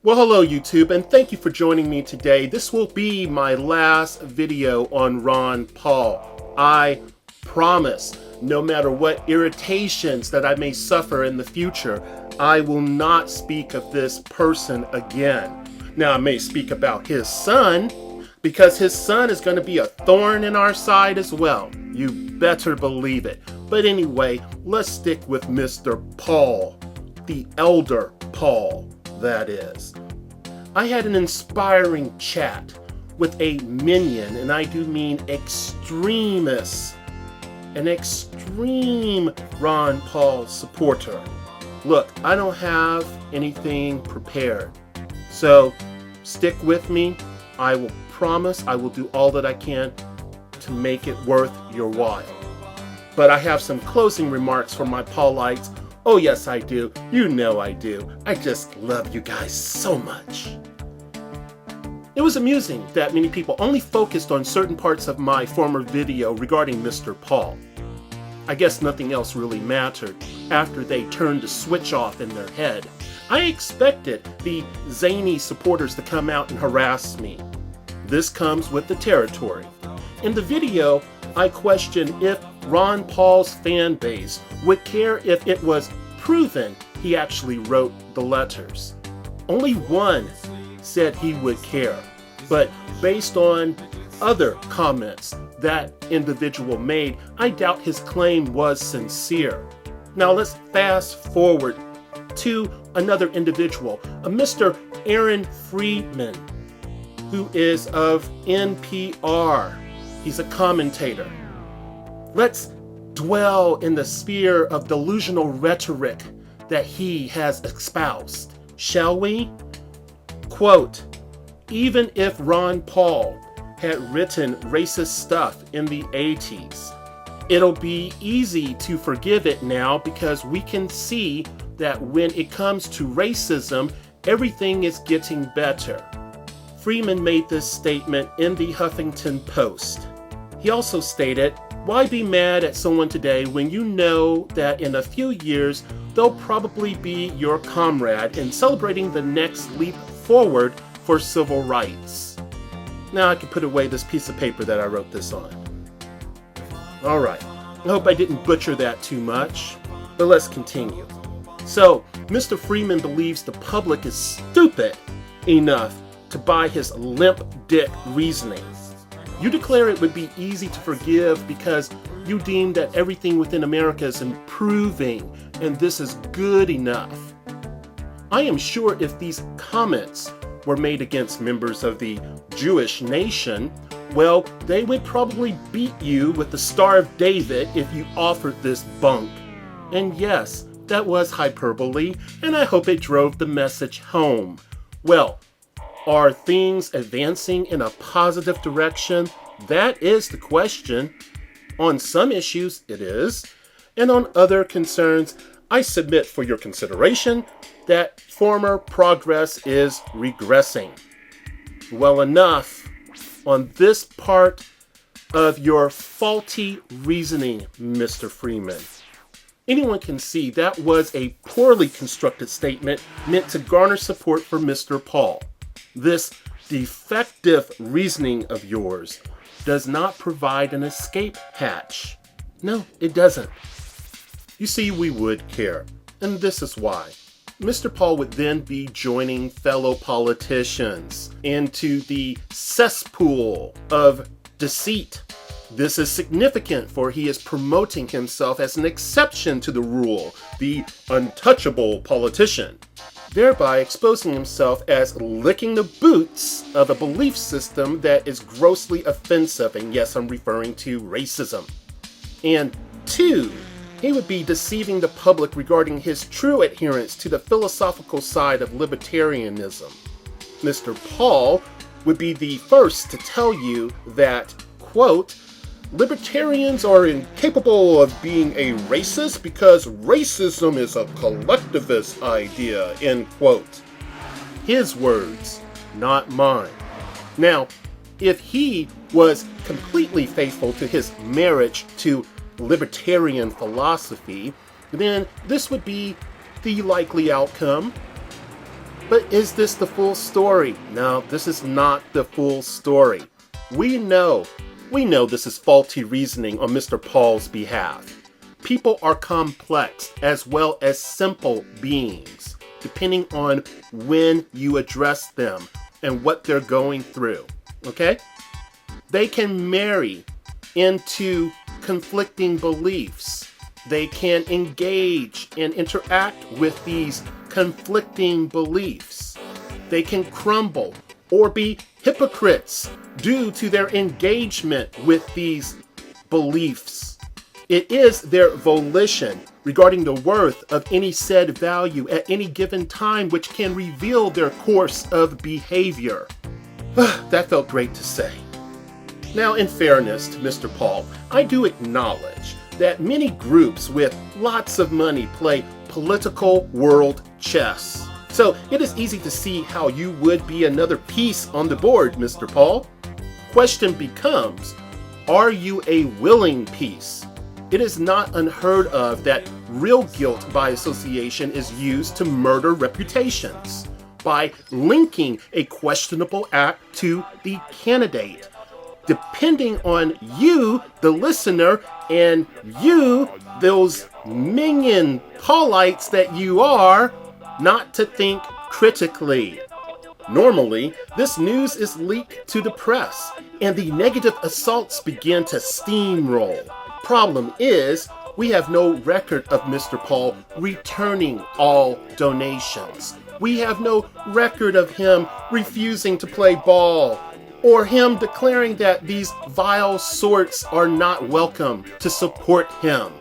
Well, hello YouTube, and thank you for joining me today. This will be my last video on Ron Paul. I promise, no matter what irritations that I may suffer in the future, I will not speak of this person again. Now, I may speak about his son, because his son is going to be a thorn in our side as well. You better believe it. But anyway, let's stick with Mr. Paul, the elder Paul. That is. I had an inspiring chat with a minion, and I do mean extremist, an extreme Ron Paul supporter. Look, I don't have anything prepared, so stick with me. I will promise I will do all that I can to make it worth your while. But I have some closing remarks for my Paulites. Oh yes, I do. You know I do. I just love you guys so much. It was amusing that many people only focused on certain parts of my former video regarding Mr. Paul. I guess nothing else really mattered after they turned the switch off in their head. I expected the zany supporters to come out and harass me. This comes with the territory. In the video, I questioned if Ron Paul's fan base would care if it was proven he actually wrote the letters. Only one said he would care, but based on other comments that individual made, I doubt his claim was sincere. Now let's fast forward to another individual, a Mr. Aaron Freeman, who is of NPR. He's a commentator. Let's dwell in the sphere of delusional rhetoric that he has espoused, shall we? Quote, even if Ron Paul had written racist stuff in the 80s, it'll be easy to forgive it now because we can see that when it comes to racism, everything is getting better. Freeman made this statement in the Huffington Post. He also stated, why be mad at someone today when you know that in a few years they'll probably be your comrade in celebrating the next leap forward for civil rights? Now I can put away this piece of paper that I wrote this on. Alright, I hope I didn't butcher that too much, but let's continue. So, Mr. Freeman believes the public is stupid enough to buy his limp dick reasoning. You declare it would be easy to forgive because you deem that everything within America is improving and this is good enough. I am sure if these comments were made against members of the Jewish nation, well, they would probably beat you with the Star of David if you offered this bunk. And yes, that was hyperbole, and I hope it drove the message home. Well, are things advancing in a positive direction? That is the question. On some issues, it is. And on other concerns, I submit for your consideration that former progress is regressing. Well, enough on this part of your faulty reasoning, Mr. Freeman. Anyone can see that was a poorly constructed statement meant to garner support for Mr. Paul. This defective reasoning of yours does not provide an escape hatch. No, it doesn't. You see, we would care, and this is why. Mr. Paul would then be joining fellow politicians into the cesspool of deceit. This is significant, for he is promoting himself as an exception to the rule, the untouchable politician, thereby exposing himself as licking the boots of a belief system that is grossly offensive, and yes, I'm referring to racism. And 2, he would be deceiving the public regarding his true adherence to the philosophical side of libertarianism. Mr. Paul would be the first to tell you that, quote, libertarians are incapable of being a racist because racism is a collectivist idea, end quote. His words, not mine. Now, if he was completely faithful to his marriage to libertarian philosophy, then this would be the likely outcome. But is this the full story? No, this is not the full story. We know this is faulty reasoning on Mr. Paul's behalf. People are complex as well as simple beings, depending on when you address them and what they're going through, okay? They can marry into conflicting beliefs. They can engage and interact with these conflicting beliefs. They can crumble or be hypocrites due to their engagement with these beliefs. It is their volition regarding the worth of any said value at any given time which can reveal their course of behavior. That felt great to say. Now, in fairness to Mr. Paul, I do acknowledge that many groups with lots of money play political world chess. So it is easy to see how you would be another piece on the board, Mr. Paul. Question becomes, are you a willing piece? It is not unheard of that real guilt by association is used to murder reputations by linking a questionable act to the candidate, depending on you, the listener, and you, those minion Paulites that you are, not to think critically. Normally, this news is leaked to the press, and the negative assaults begin to steamroll. Problem is, we have no record of Mr. Paul returning all donations. We have no record of him refusing to play ball, or him declaring that these vile sorts are not welcome to support him.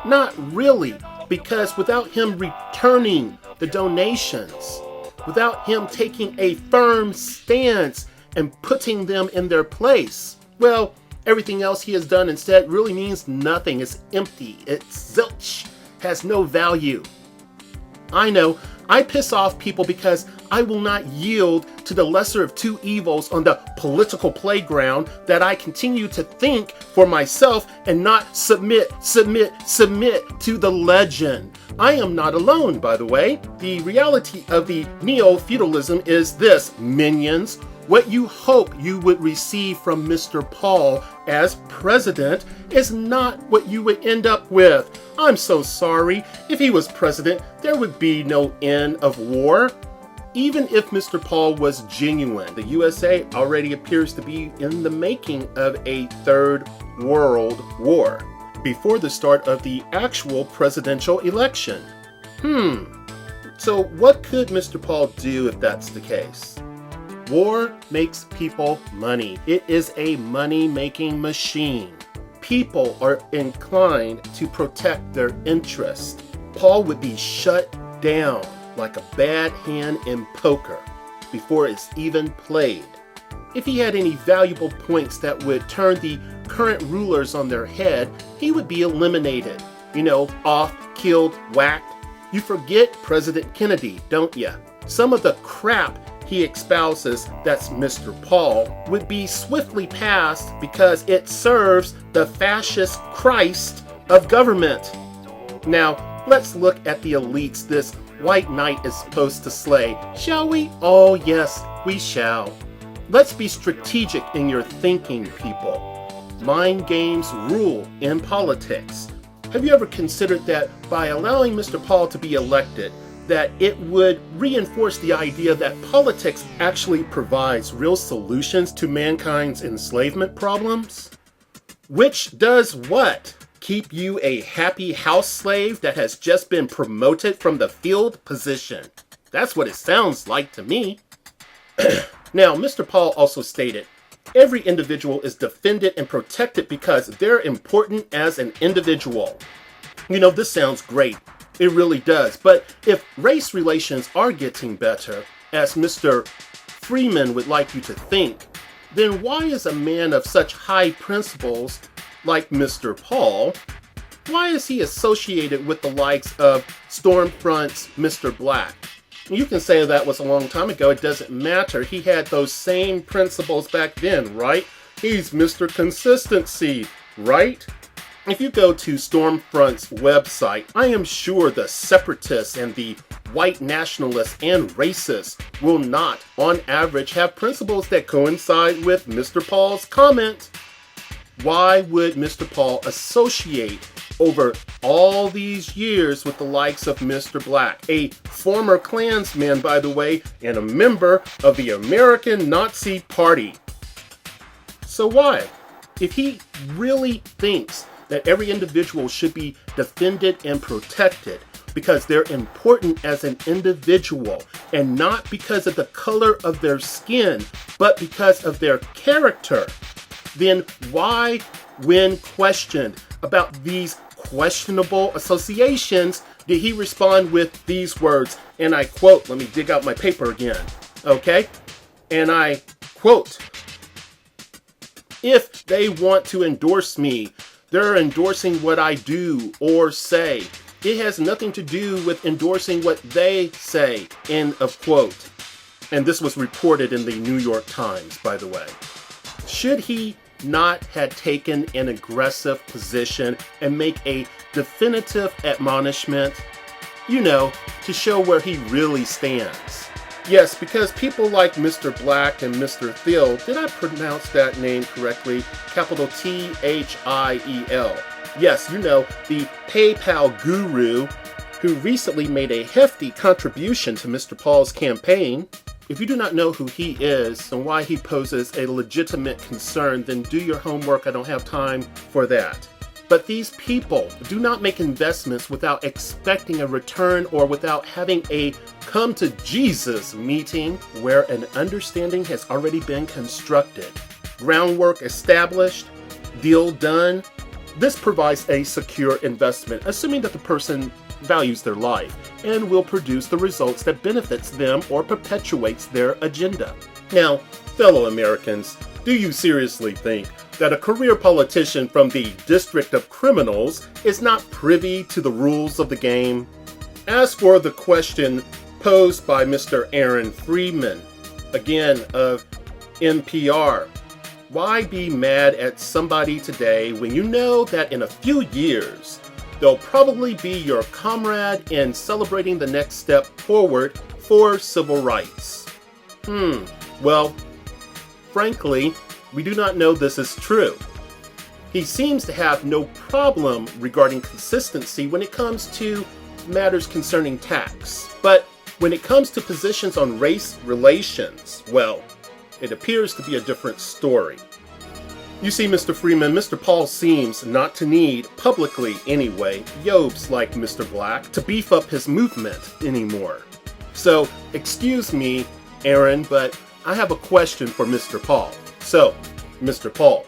Not really, because without him returning the donations, without him taking a firm stance and putting them in their place, well, everything else he has done instead really means nothing. It's empty. It's zilch. Has no value. I know, I piss off people because I will not yield to the lesser of two evils on the political playground that I continue to think for myself and not submit to the legend. I am not alone, by the way. The reality of the neo-feudalism is this, minions. What you hope you would receive from Mr. Paul as president is not what you would end up with. I'm so sorry. If he was president, there would be no end of war. Even if Mr. Paul was genuine, the USA already appears to be in the making of a third world war before the start of the actual presidential election. So what could Mr. Paul do if that's the case? War makes people money. It is a money-making machine. People are inclined to protect their interest. Paul would be shut down like a bad hand in poker before it's even played. If he had any valuable points that would turn the current rulers on their head, he would be eliminated. Off, killed, whacked. You forget President Kennedy, don't ya? Some of the crap he espouses, that's Mr. Paul, would be swiftly passed because it serves the fascist Christ of government. Now, let's look at the elites this white knight is supposed to slay, shall we? Oh yes, we shall. Let's be strategic in your thinking, people. Mind games rule in politics. Have you ever considered that by allowing Mr. Paul to be elected, that it would reinforce the idea that politics actually provides real solutions to mankind's enslavement problems? Which does what? Keep you a happy house slave that has just been promoted from the field position. That's what it sounds like to me. Now, Mr. Paul also stated, every individual is defended and protected because they're important as an individual. This sounds great. It really does. But if race relations are getting better, as Mr. Freeman would like you to think, then why is a man of such high principles like Mr. Paul, why is he associated with the likes of Stormfront's Mr. Black? You can say that was a long time ago. It doesn't matter. He had those same principles back then, right? He's Mr. Consistency, right? If you go to Stormfront's website, I am sure the separatists and the white nationalists and racists will not, on average, have principles that coincide with Mr. Paul's comment. Why would Mr. Paul associate over all these years with the likes of Mr. Black, a former Klansman, by the way, and a member of the American Nazi Party? So why? If he really thinks that every individual should be defended and protected because they're important as an individual and not because of the color of their skin, but because of their character, then why, when questioned about these questionable associations, did he respond with these words? And I quote, let me dig out my paper again, okay? And I quote, "If they want to endorse me, they're endorsing what I do or say. It has nothing to do with endorsing what they say," end of quote. And this was reported in the New York Times, by the way. Should he not have taken an aggressive position and make a definitive admonishment, to show where he really stands? Yes, because people like Mr. Black and Mr. Thiel, did I pronounce that name correctly? Capital Thiel. Yes, the PayPal guru who recently made a hefty contribution to Mr. Paul's campaign. If you do not know who he is and why he poses a legitimate concern, then do your homework. I don't have time for that. But these people do not make investments without expecting a return or without having a come to Jesus meeting where an understanding has already been constructed, groundwork established, deal done. This provides a secure investment, assuming that the person values their life and will produce the results that benefits them or perpetuates their agenda. Now, fellow Americans, do you seriously think that a career politician from the District of Criminals is not privy to the rules of the game? As for the question posed by Mr. Aaron Freeman, again of NPR, why be mad at somebody today when you know that in a few years they'll probably be your comrade in celebrating the next step forward for civil rights? Well, frankly, we do not know this is true. He seems to have no problem regarding consistency when it comes to matters concerning tax. But when it comes to positions on race relations, well, it appears to be a different story. You see, Mr. Freeman, Mr. Paul seems not to need, publicly anyway, yobes like Mr. Black to beef up his movement anymore. So, excuse me, Aaron, but I have a question for Mr. Paul. So, Mr. Paul,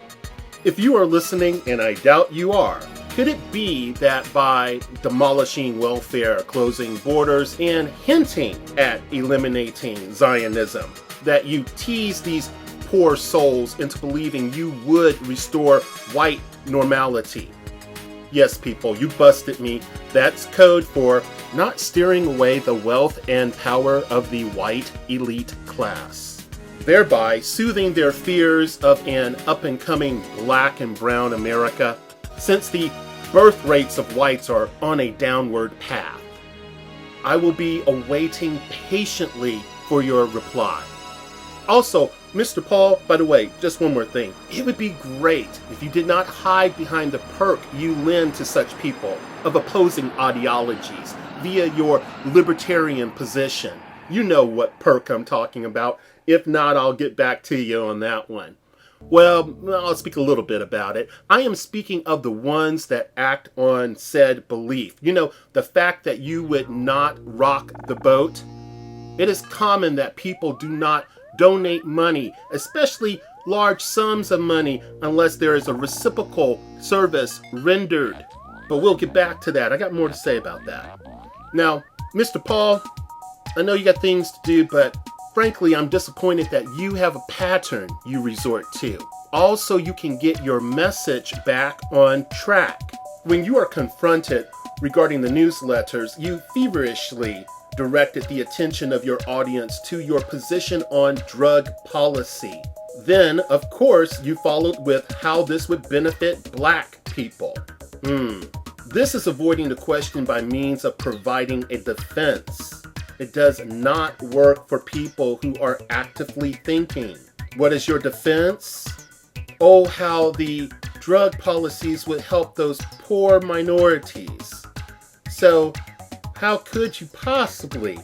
if you are listening, and I doubt you are, could it be that by demolishing welfare, closing borders, and hinting at eliminating Zionism, that you tease these poor souls into believing you would restore white normality? Yes, people, you busted me. That's code for not steering away the wealth and power of the white elite class, thereby soothing their fears of an up-and-coming black and brown America, since the birth rates of whites are on a downward path. I will be awaiting patiently for your reply. Also, Mr. Paul, by the way, just one more thing. It would be great if you did not hide behind the perk you lend to such people of opposing ideologies via your libertarian position. You know what perk I'm talking about. If not, I'll get back to you on that one. Well, I'll speak a little bit about it. I am speaking of the ones that act on said belief. The fact that you would not rock the boat. It is common that people do not donate money, especially large sums of money, unless there is a reciprocal service rendered. But we'll get back to that. I got more to say about that. Now, Mr. Paul, I know you got things to do, but frankly, I'm disappointed that you have a pattern you resort to. Also, you can get your message back on track. When you are confronted regarding the newsletters, you feverishly directed the attention of your audience to your position on drug policy. Then, of course, you followed with how this would benefit black people. This is avoiding the question by means of providing a defense. It does not work for people who are actively thinking. What is your defense? Oh, how the drug policies would help those poor minorities. So, how could you possibly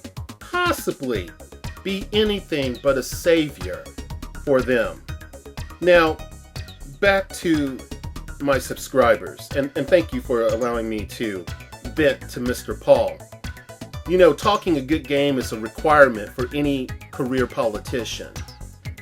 be anything but a savior for them? Now, back to my subscribers, and thank you for allowing me to vent to Mr. Paul. You know, talking a good game is a requirement for any career politician.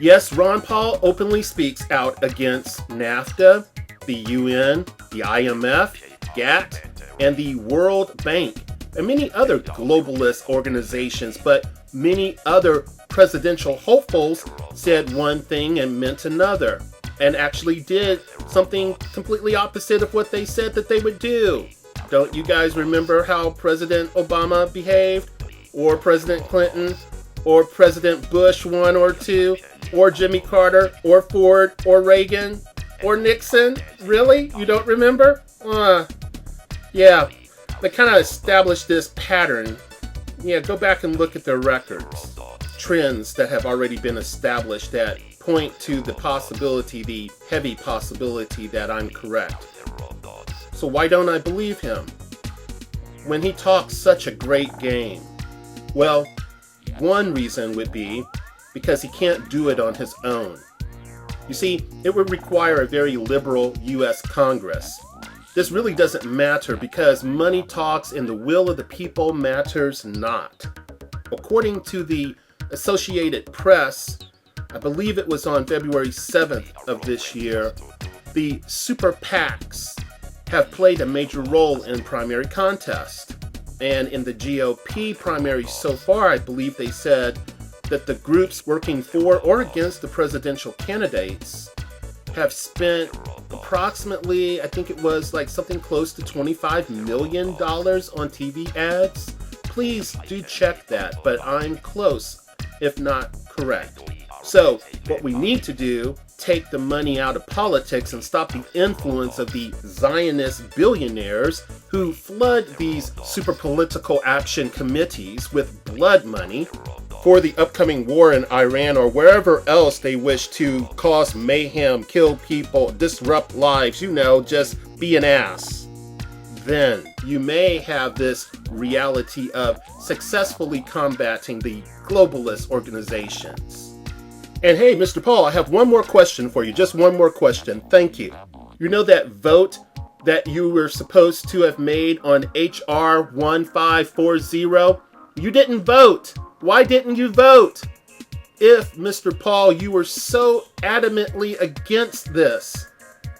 Yes, Ron Paul openly speaks out against NAFTA, the UN, the IMF, GATT, and the World Bank, and many other globalist organizations, but many other presidential hopefuls said one thing and meant another, and actually did something completely opposite of what they said that they would do. Don't you guys remember how President Obama behaved? Or President Clinton? Or President Bush 1 or 2? Or Jimmy Carter? Or Ford? Or Reagan? Or Nixon? Really? You don't remember? Yeah, they kind of established this pattern. Yeah, go back and look at their records. Trends that have already been established that point to the possibility, the heavy possibility that I'm correct. So why don't I believe him when he talks such a great game? Well, one reason would be because he can't do it on his own. You see, it would require a very liberal U.S. Congress. This really doesn't matter because money talks and the will of the people matters not. According to the Associated Press, I believe it was on February 7th of this year, the super PACs have played a major role in primary contest. And in the GOP primary so far, I believe they said that the groups working for or against the presidential candidates have spent approximately, I think it was like something close to $25 million on TV ads. Please do check that, but I'm close, if not correct. So, what we need to do, take the money out of politics and stop the influence of the Zionist billionaires who flood these super political action committees with blood money for the upcoming war in Iran or wherever else they wish to cause mayhem, kill people, disrupt lives, just be an ass. Then you may have this reality of successfully combating the globalist organizations. And hey, Mr. Paul, I have one more question for you. Just one more question. Thank you. You know that vote that you were supposed to have made on HR 1540? You didn't vote. Why didn't you vote? If, Mr. Paul, you were so adamantly against this,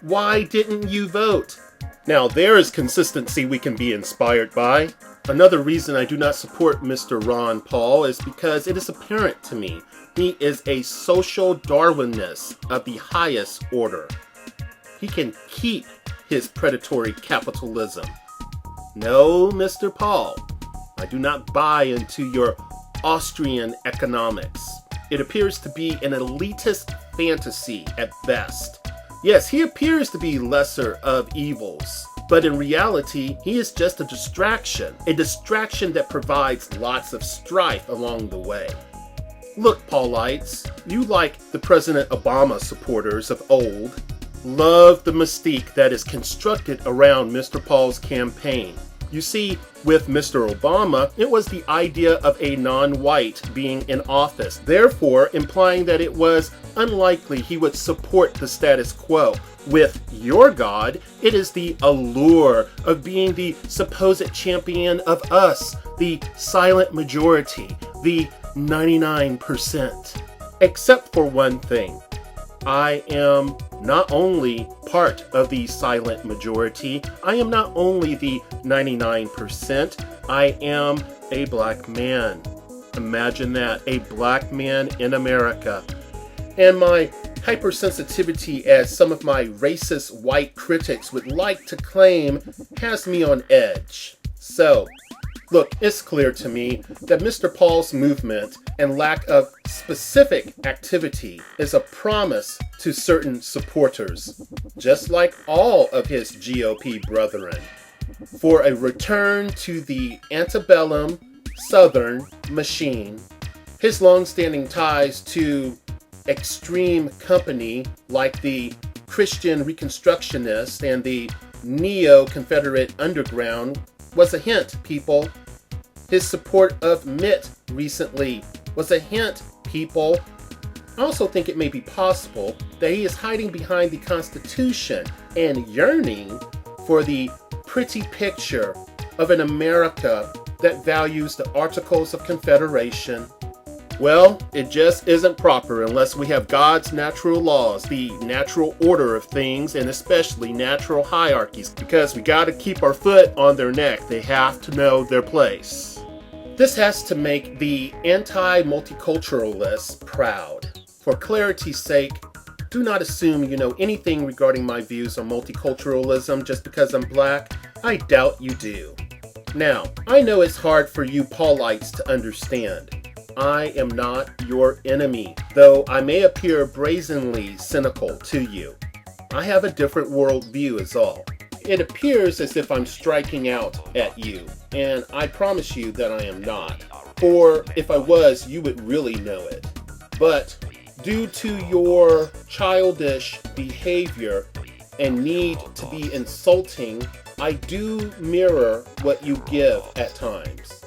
why didn't you vote? Now, there is consistency we can be inspired by. Another reason I do not support Mr. Ron Paul is because it is apparent to me he is a social Darwinist of the highest order. He can keep his predatory capitalism. No, Mr. Paul, I do not buy into your Austrian economics. It appears to be an elitist fantasy at best. Yes, he appears to be lesser of evils, but in reality, he is just a distraction that provides lots of strife along the way. Look, Paulites, you, like the President Obama supporters of old, love the mystique that is constructed around Mr. Paul's campaign. You see, with Mr. Obama, it was the idea of a non-white being in office, therefore implying that it was unlikely he would support the status quo. With your God, it is the allure of being the supposed champion of us, the silent majority, the 99%. Except for one thing. I am not only part of the silent majority, I am not only the 99%, I am a black man. Imagine that, a black man in America. And my hypersensitivity, as some of my racist white critics would like to claim, has me on edge. So, Look, it's clear to me that Mr. Paul's movement and lack of specific activity is a promise to certain supporters, just like all of his GOP brethren, for a return to the antebellum Southern machine. His long-standing ties to extreme company like the Christian Reconstructionists and the Neo-Confederate Underground was a hint, people. His support of Mitt recently was a hint, people. I also think it may be possible that he is hiding behind the Constitution and yearning for the pretty picture of an America that values the Articles of Confederation. Well, it just isn't proper unless we have God's natural laws, the natural order of things, and especially natural hierarchies, because we got to keep our foot on their neck. They have to know their place. This has to make the anti-multiculturalists proud. For clarity's sake, do not assume you know anything regarding my views on multiculturalism just because I'm black. I doubt you do. Now, I know it's hard for you Paulites to understand. I am not your enemy, though I may appear brazenly cynical to you. I have a different worldview is all. It appears as if I'm striking out at you, and I promise you that I am not. For if I was, you would really know it. But due to your childish behavior and need to be insulting, I do mirror what you give at times.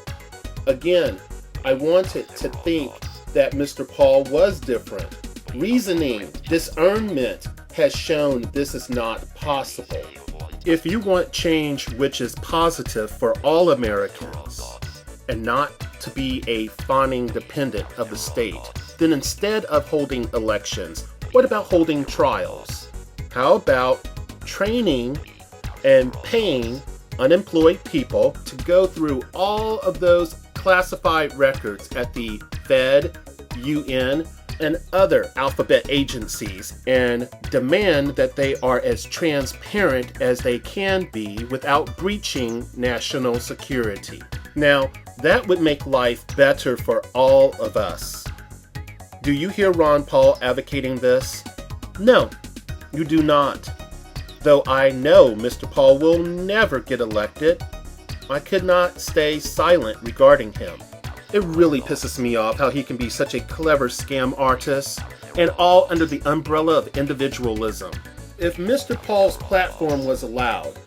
Again, I wanted to think that Mr. Paul was different. Reasoning, discernment has shown this is not possible. If you want change which is positive for all Americans and not to be a fawning dependent of the state, then instead of holding elections, what about holding trials? How about training and paying unemployed people to go through all of those classified records at the Fed, UN, and other alphabet agencies and demand that they are as transparent as they can be without breaching national security. Now, that would make life better for all of us. Do you hear Ron Paul advocating this? No, you do not. Though I know Mr. Paul will never get elected, I could not stay silent regarding him. It really pisses me off how he can be such a clever scam artist, and all under the umbrella of individualism. If Mr. Paul's platform was allowed,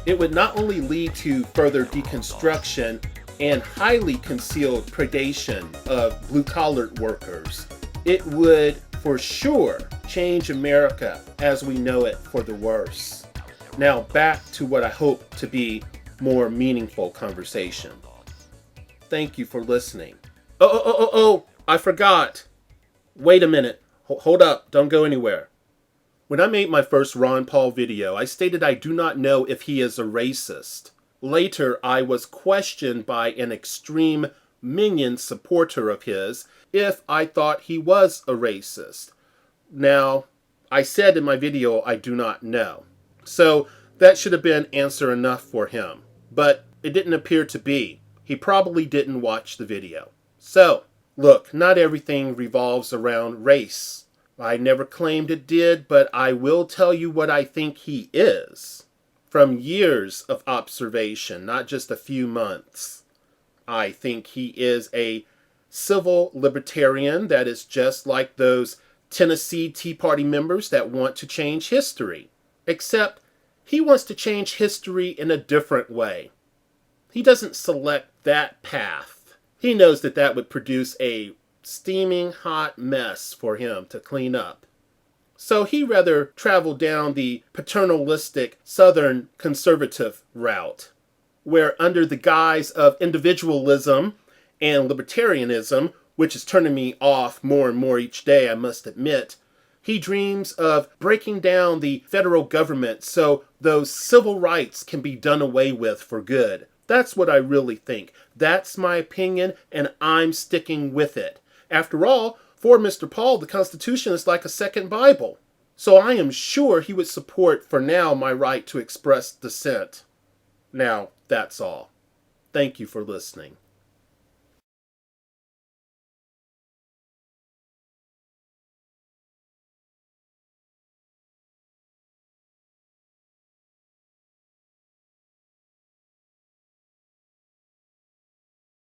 it would not only lead to further deconstruction and highly concealed predation of blue-collar workers, it would for sure change America as we know it for the worse. Now back to what I hope to be more meaningful conversation. Thank you for listening. Oh, I forgot. Wait a minute. Hold up. Don't go anywhere. When I made my first Ron Paul video, I stated I do not know if he is a racist. Later, I was questioned by an extreme minion supporter of his if I thought he was a racist. Now, I said in my video I do not know. So that should have been answer enough for him. But it didn't appear to be. He probably didn't watch the video. So, look, not everything revolves around race. I never claimed it did, but I will tell you what I think he is. From years of observation, not just a few months. I think he is a civil libertarian that is just like those Tennessee Tea Party members that want to change history. Except he wants to change history in a different way. He doesn't select that path. He knows that that would produce a steaming hot mess for him to clean up. So he rather travel down the paternalistic Southern conservative route, where under the guise of individualism and libertarianism, which is turning me off more and more each day, I must admit, he dreams of breaking down the federal government so those civil rights can be done away with for good. That's what I really think. That's my opinion, and I'm sticking with it. After all, for Mr. Paul, the Constitution is like a second Bible. So I am sure he would support, for now, my right to express dissent. Now, that's all. Thank you for listening.